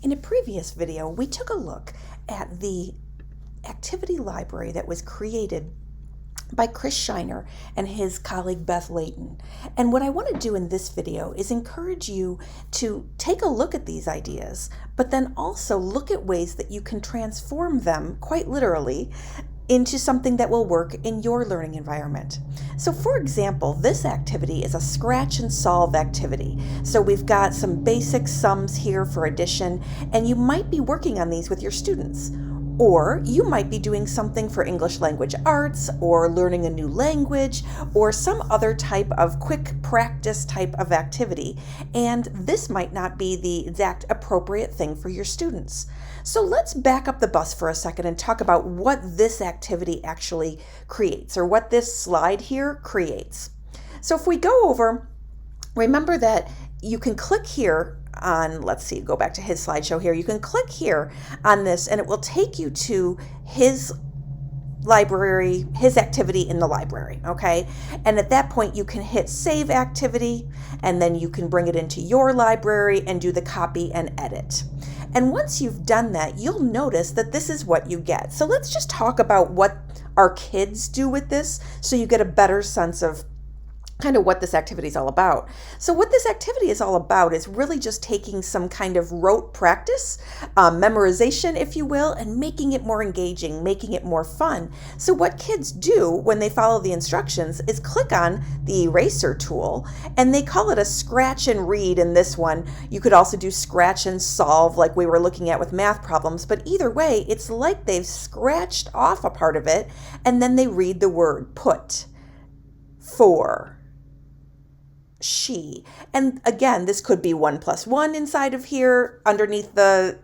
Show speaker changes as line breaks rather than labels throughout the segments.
In a previous video, we took a look at the activity library that was created by Chris Shiner and his colleague Beth Layton. And what I want to do in this video is encourage you to take a look at these ideas, but then also look at ways that you can transform them, quite literally, into something that will work in your learning environment. So for example, this activity is a scratch and solve activity. So we've got some basic sums here for addition, and you might be working on these with your students. Or you might be doing something for English language arts, or learning a new language, or some other type of quick practice type of activity. And this might not be the exact appropriate thing for your students. So let's back up the bus for a second and talk about what this activity actually creates, or what this slide here creates. So if we go over, remember that you can click here on, let's see, go back to his slideshow here. You can click here on this and it will take you to his library, his activity in the library, okay? And at that point you can hit save activity, and then you can bring it into your library and do the copy and edit. And once you've done that, you'll notice that this is what you get. So let's just talk about what our kids do with this so you get a better sense of kind of what this activity is all about. So what this activity is all about is really just taking some kind of rote practice, memorization, if you will, and making it more engaging, making it more fun. So what kids do when they follow the instructions is click on the eraser tool, and they call it a scratch and read in this one. You could also do scratch and solve like we were looking at with math problems, but either way, it's like they've scratched off a part of it, and then they read the word put, for, she. And again, this could be 1 + 1 inside of here underneath the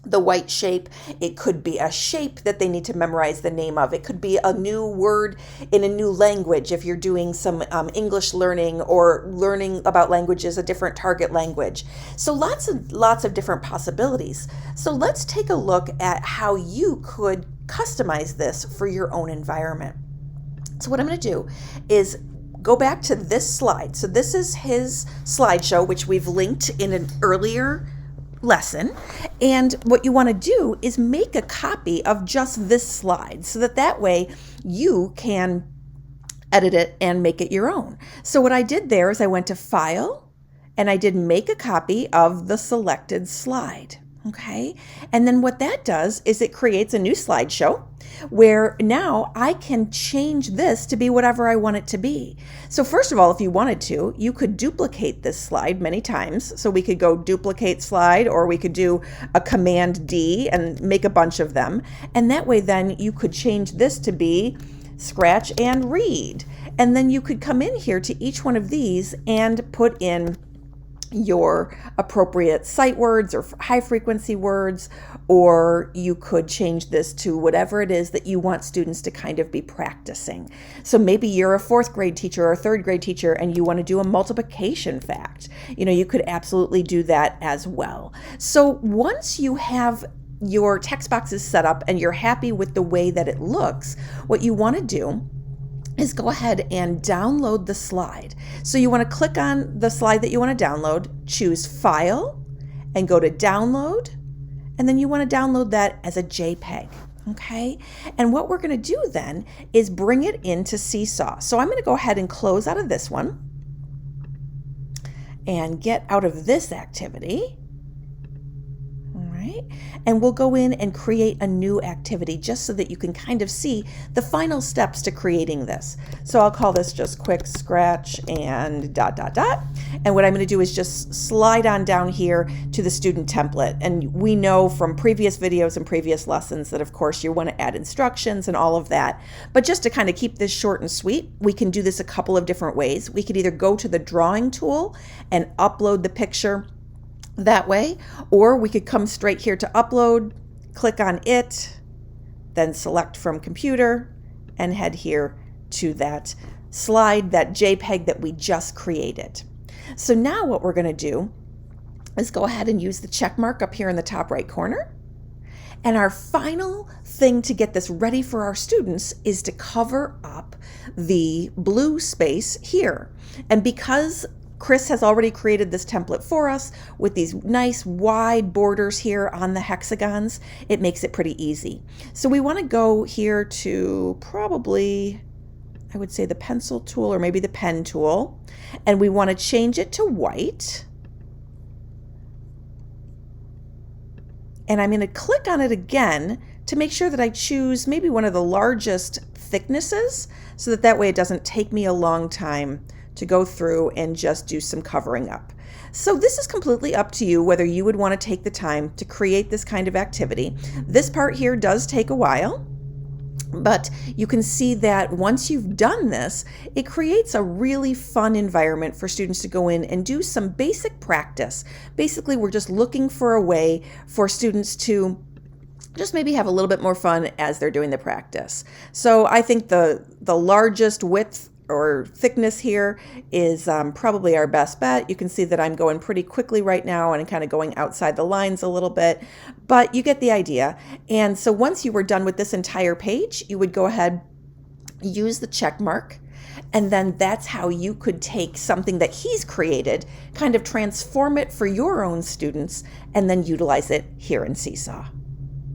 white shape. It could be a shape that they need to memorize the name of. It could be a new word in a new language if you're doing some English learning or learning about languages, a different target language. So lots of different possibilities. So let's take a look at how you could customize this for your own environment. So what I'm going to do is go back to this slide. So this is his slideshow, which we've linked in an earlier lesson. And what you want to do is make a copy of just this slide so that way you can edit it and make it your own. So what I did there is I went to File and I did make a copy of the selected slide. Okay, and then what that does is it creates a new slideshow where now I can change this to be whatever I want it to be. So first of all, if you wanted to, you could duplicate this slide many times. So we could go duplicate slide, or we could do a Command D and make a bunch of them. And that way then you could change this to be scratch and read. And then you could come in here to each one of these and put in your appropriate sight words or high frequency words, or you could change this to whatever it is that you want students to kind of be practicing. So maybe you're a 4th grade teacher or a 3rd grade teacher and you want to do a multiplication fact. You could absolutely do that as well. So once you have your text boxes set up and you're happy with the way that it looks, what you want to do is go ahead and download the slide. So you want to click on the slide that you want to download, choose File, and go to Download, and then you want to download that as a JPEG. Okay, and what we're going to do then is bring it into Seesaw. So I'm going to go ahead and close out of this one and get out of this activity. And we'll go in and create a new activity just so that you can kind of see the final steps to creating this. So I'll call this just quick scratch and ... And what I'm going to do is just slide on down here to the student template. And we know from previous videos and previous lessons that of course you want to add instructions and all of that. But just to kind of keep this short and sweet, we can do this a couple of different ways. We could either go to the drawing tool and upload the picture that way, or we could come straight here to upload, click on it, then select from computer and head here to that slide, that JPEG that we just created. So now what we're going to do is go ahead and use the check mark up here in the top right corner. And our final thing to get this ready for our students is to cover up the blue space here. And because Chris has already created this template for us with these nice wide borders here on the hexagons. It makes it pretty easy. So we want to go here to probably, I would say, the pencil tool or maybe the pen tool, and we want to change it to white. And I'm going to click on it again to make sure that I choose maybe one of the largest thicknesses so that that way it doesn't take me a long time to go through and just do some covering up. So this is completely up to you whether you would want to take the time to create this kind of activity. This part here does take a while, but you can see that once you've done this, it creates a really fun environment for students to go in and do some basic practice. Basically, we're just looking for a way for students to just maybe have a little bit more fun as they're doing the practice. So I think the largest width or thickness here is probably our best bet. You can see that I'm going pretty quickly right now and kind of going outside the lines a little bit, but you get the idea. And so once you were done with this entire page, you would go ahead, use the check mark, and then that's how you could take something that he's created, kind of transform it for your own students, and then utilize it here in Seesaw.